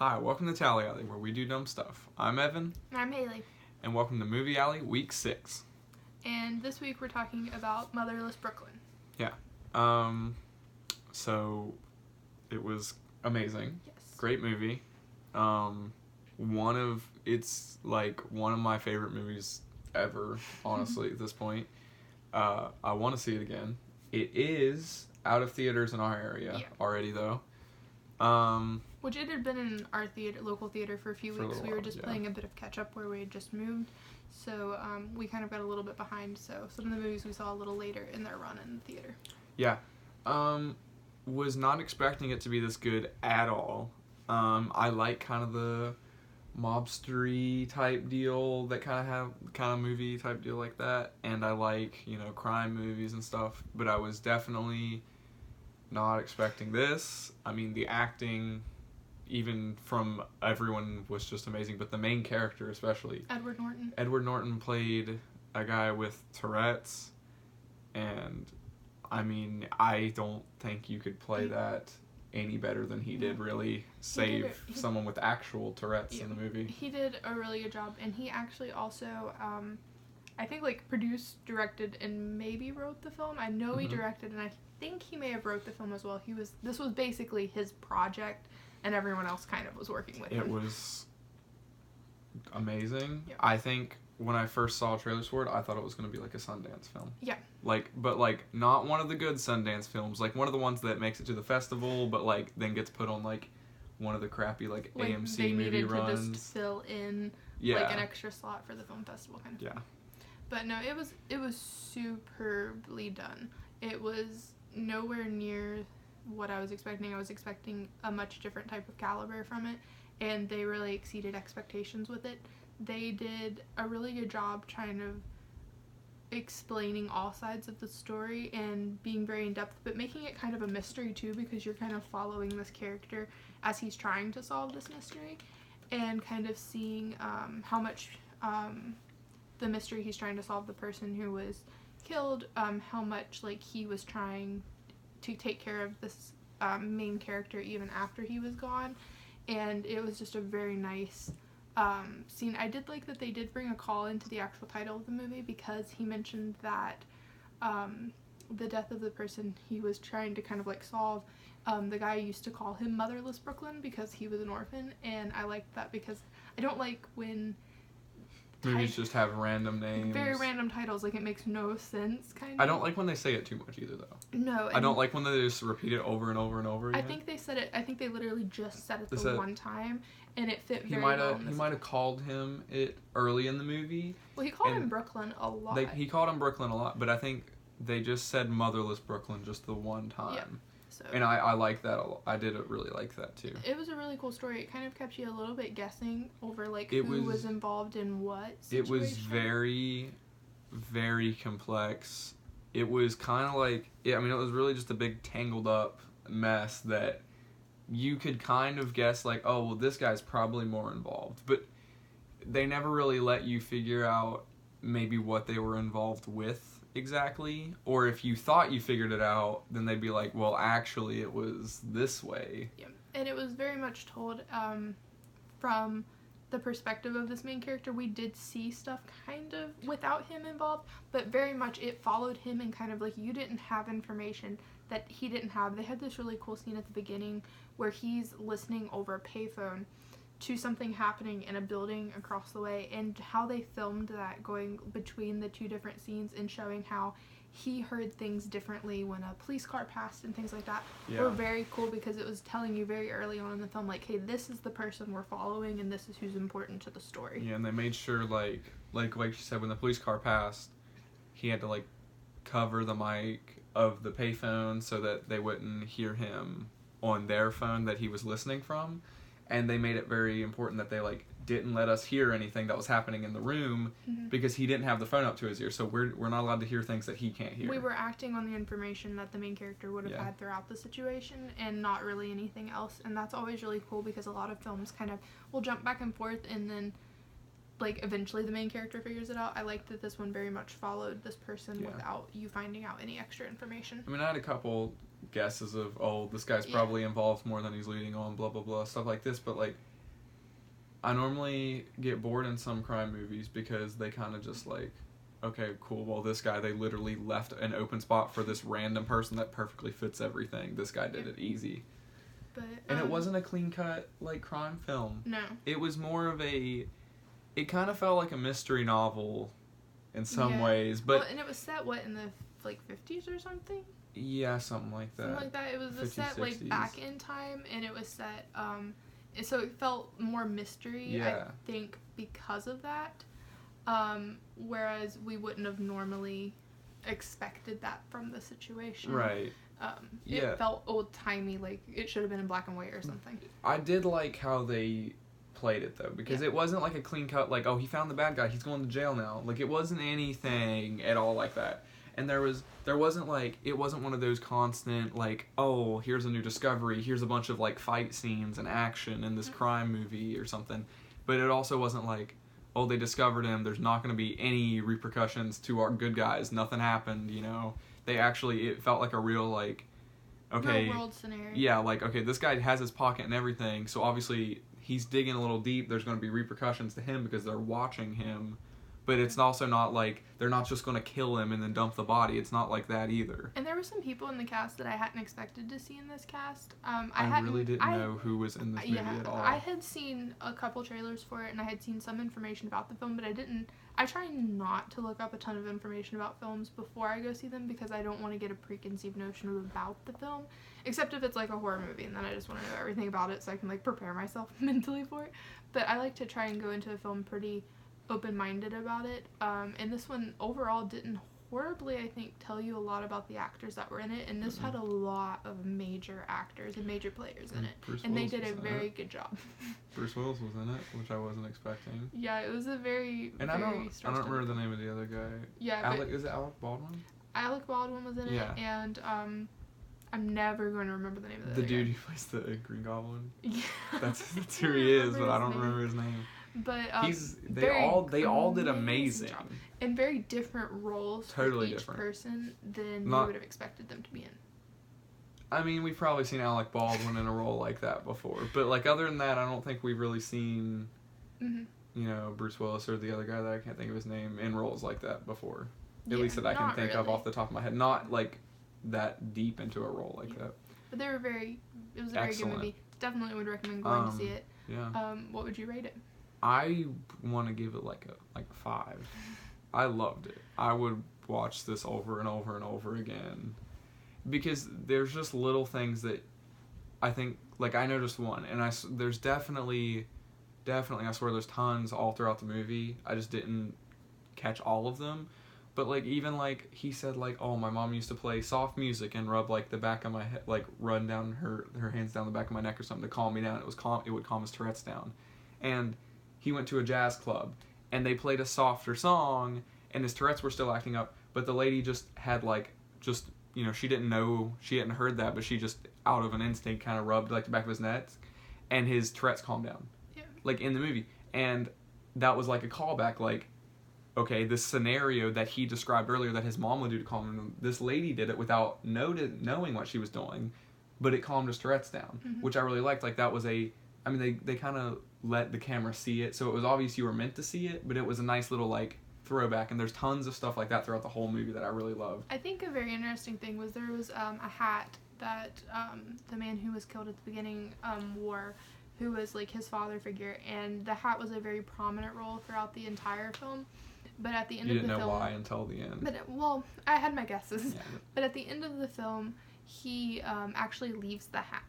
Hi, welcome to Tally Alley, where we do dumb stuff. I'm Evan. I'm Haley. And welcome to Movie Alley, Week 6. And this week we're talking about Motherless Brooklyn. Yeah. So, it was amazing. Yes. Great movie. It's like one of my favorite movies ever, honestly, at this point. I want to see it again. It is out of theaters in our area already, though. Which it had been in our local theater for a few weeks. We were just playing a bit of catch up where we had just moved. So we kind of got a little bit behind. So some of the movies we saw a little later in their run in the theater. Yeah. Was not expecting it to be this good at all. I like kind of the mobstery type deal that kind of movie type deal like that. And I like, crime movies and stuff. But I was definitely not expecting this. I mean, the acting, even from everyone, was just amazing. But the main character, especially. Edward Norton played a guy with Tourette's. And, I mean, I don't think you could play that any better than he did, really. Save someone with actual Tourette's in the movie. He did a really good job. And he actually also, I think, produced, directed, and maybe wrote the film. I know he directed, and I think he may have wrote the film as well. This was basically his project, and everyone else kind of was working with him. It was amazing. Yeah. I think when I first saw trailers for it, I thought it was going to be like a Sundance film. Yeah. But not one of the good Sundance films. Like one of the ones that makes it to the festival, but then gets put on one of the crappy AMC movie runs. They needed to just fill in an extra slot for the film festival kind of thing. But no, it was superbly done. It was nowhere near what I was expecting. I was expecting a much different type of caliber from it, and they really exceeded expectations with it. They did a really good job trying of explaining all sides of the story and being very in-depth, but making it kind of a mystery too, because you're kind of following this character as he's trying to solve this mystery, and kind of seeing how much the mystery he's trying to solve, the person who was killed, how much he was trying to take care of this main character even after he was gone. And it was just a very nice scene. I did like that they did bring a call into the actual title of the movie, because he mentioned that the death of the person he was trying to kind of solve, the guy used to call him Motherless Brooklyn because he was an orphan. And I liked that, because I don't like when movies just have random names. Very random titles. It makes no sense, kind of. I don't like when they say it too much either, though. No. I don't like when they just repeat it over and over and over again. I think they said it. I think they literally just said it the one time, and it fit very well. He might have called him it early in the movie. Well, he called him Brooklyn a lot. He called him Brooklyn a lot, but I think they just said Motherless Brooklyn just the one time. Yeah. So, and I like that a lot. I did really like that too. It was a really cool story. It kind of kept you a little bit guessing over who was involved in what situation. It was very, very complex. It was kind of it was really just a big tangled up mess that you could kind of guess oh, well, this guy's probably more involved. But they never really let you figure out maybe what they were involved with exactly, or if you thought you figured it out, then they'd be well, actually it was this way. Yeah, and it was very much told from the perspective of this main character. We did see stuff kind of without him involved, but very much it followed him, and kind of you didn't have information that he didn't have. They had this really cool scene at the beginning where he's listening over a payphone to something happening in a building across the way, and how they filmed that, going between the two different scenes and showing how he heard things differently when a police car passed and thing like that, were very cool, because it was telling you very early on in the film hey, this is the person we're following, and this is who's important to the story. Yeah, and they made sure like she said, when the police car passed, he had to cover the mic of the payphone so that they wouldn't hear him on their phone that he was listening from. And they made it very important that they didn't let us hear anything that was happening in the room, because he didn't have the phone up to his ear, so we're not allowed to hear things that he can't hear. We were acting on the information that the main character would have had throughout the situation, and not really anything else. And that's always really cool, because a lot of films kind of will jump back and forth, and then eventually the main character figures it out. I like that this one very much followed this person without you finding out any extra information. I mean, I had a couple guesses of, oh, this guy's probably involved more than he's leading on, blah, blah, blah, stuff like this. But, like, I normally get bored in some crime movies because they kind of just, like, okay, cool, well, this guy, they literally left an open spot for this random person that perfectly fits everything. This guy did it easy. But, and it wasn't a clean-cut, like, crime film. No. It was more of a... It kind of felt like a mystery novel in some ways, but... Well, and it was set, what, in the, like, 50s or something? Yeah, something like that. Something like that. It was 50s, set, 60s. Like, back in time, and it was set, so it felt more mystery, I think, because of that. Whereas we wouldn't have normally expected that from the situation. Right. It felt old-timey, like it should have been in black and white or something. I did like how they played it, though, because it wasn't like a clean cut, like, oh, he found the bad guy, he's going to jail now. Like, it wasn't anything at all like that. And there wasn't, like, it wasn't one of those constant, like, oh, here's a new discovery, here's a bunch of, like, fight scenes and action in this crime movie or something. But it also wasn't like, oh, they discovered him, there's not going to be any repercussions to our good guys, nothing happened, you know. They actually, it felt like a real, like, okay. Real world scenario. Yeah, like, okay, this guy has his pocket and everything, so obviously he's digging a little deep, there's going to be repercussions to him because they're watching him. But it's also not like, they're not just going to kill him and then dump the body. It's not like that either. And there were some people in the cast that I hadn't expected to see in this cast. I really didn't know who was in this movie at all. I had seen a couple trailers for it, and I had seen some information about the film, but I try not to look up a ton of information about films before I go see them because I don't want to get a preconceived notion about the film. Except if it's like a horror movie, and then I just want to know everything about it so I can like prepare myself mentally for it. But I like to try and go into a film pretty open-minded about it, and this one overall didn't horribly, I think, tell you a lot about the actors that were in it, and this had a lot of major actors and major players in it, and they did a very good job. Bruce Willis was in it, which I wasn't expecting. Yeah, it was a very, and very I don't remember the name of the other guy. Yeah, is it Alec Baldwin? Alec Baldwin was in it, and I'm never going to remember the name of the guy. dude who plays the Green Goblin. Yeah, that's who he is, but I don't remember his name. But they all did amazing job. In very different roles totally for each different person than you would have expected them to be in. I mean, we've probably seen Alec Baldwin in a role like that before, but like other than that, I don't think we've really seen you know, Bruce Willis or the other guy that I can't think of his name in roles like that before. At least that I can think of off the top of my head. Not like that deep into a role like that. But it was a very good movie. Definitely would recommend going to see it. Yeah. What would you rate it? I want to give it like a 5. I loved it. I would watch this over and over and over again because there's just little things that I think, like, I noticed one, and there's definitely I swear there's tons all throughout the movie. I just didn't catch all of them. But like, even like he said, like, oh, my mom used to play soft music and rub like the back of my head, like run down her hands down the back of my neck or something to calm me down. It would calm his Tourette's down. And he went to a jazz club, and they played a softer song, and his Tourette's were still acting up, but the lady just had, like, you know, she hadn't heard that, but she just, out of an instinct, kind of rubbed, like, the back of his neck, and his Tourette's calmed down. Yeah. Like, in the movie. And that was, like, a callback, like, okay, this scenario that he described earlier that his mom would do to calm him, this lady did it without knowing what she was doing, but it calmed his Tourette's down, which I really liked. Like, that was they kind of let the camera see it, so it was obvious you were meant to see it, but it was a nice little, like, throwback, and there's tons of stuff like that throughout the whole movie that I really loved. I think a very interesting thing was there was a hat that the man who was killed at the beginning wore, who was, like, his father figure, and the hat was a very prominent role throughout the entire film, but at the end of the film... You didn't know why until the end. But, well, I had my guesses, but at the end of the film, he actually leaves the hat.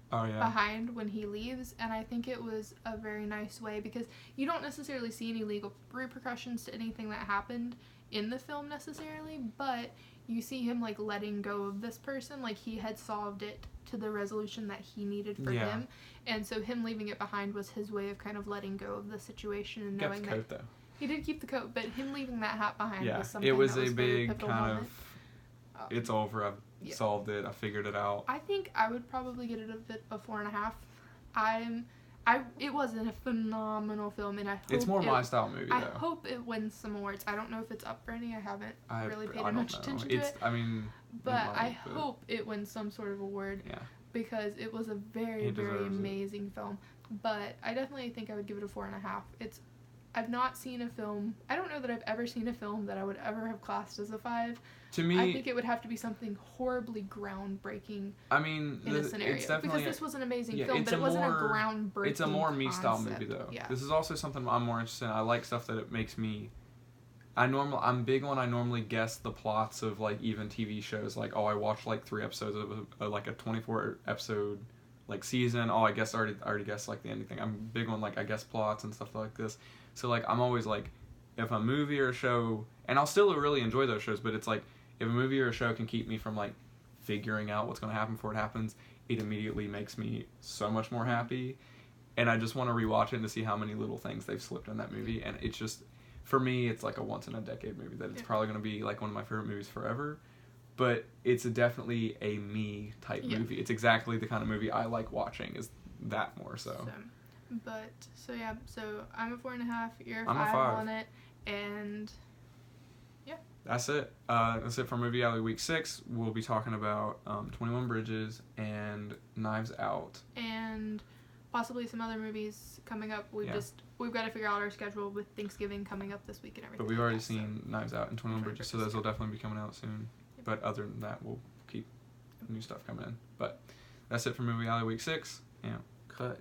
Behind when he leaves, and I think it was a very nice way because you don't necessarily see any legal repercussions to anything that happened in the film necessarily, but you see him like letting go of this person, like he had solved it to the resolution that he needed for him, and so him leaving it behind was his way of kind of letting go of the situation and knowing that coat, though. He did keep the coat, but him leaving that hat behind was something it was that was a big kind moment. of it's over, I've solved it, I figured it out. I think I would probably get it a 4.5. It was a phenomenal film, and I hope it's more my style movie, though. I hope it wins some awards. I don't know if it's up for any. I haven't really paid much attention to it. I mean, But I hope it wins some sort of award. Yeah. Because it was a very, very amazing film. But I definitely think I would give it a 4.5. I've not seen a film. I don't know that I've ever seen a film that I would ever have classed as a 5. To me, I think it would have to be something horribly groundbreaking. I mean, in a scenario, it's definitely because this was an amazing film, but it wasn't a groundbreaking. It's a more me style movie though. Yeah. This is also something I'm more interested in. I like stuff that it makes me. I'm big on. I normally guess the plots of like even TV shows. Like, oh, I watched like 3 episodes of like a 24 episode like season. Oh, I already guessed like the ending thing. I'm big on like I guess plots and stuff like this. So like I'm always like, if a movie or a show, and I'll still really enjoy those shows, but it's like if a movie or a show can keep me from like figuring out what's going to happen before it happens, it immediately makes me so much more happy, and I just want to rewatch it to see how many little things they've slipped in that movie, and it's just. For me, it's like a once-in-a-decade movie that it's probably going to be like one of my favorite movies forever, but it's definitely a me-type movie. It's exactly the kind of movie I like watching, is that more so. So I'm a 4.5, you're a 5 on it, and yeah. That's it. That's it for Movie Alley Week 6. We'll be talking about 21 Bridges and Knives Out. And possibly some other movies coming up. We've got to figure out our schedule with Thanksgiving coming up this week and everything. But we've already seen Knives Out and 21 Bridges, so those will definitely be coming out soon. Yep. But other than that, we'll keep new stuff coming in. But that's it for Movie Alley Week 6. Yeah, cut.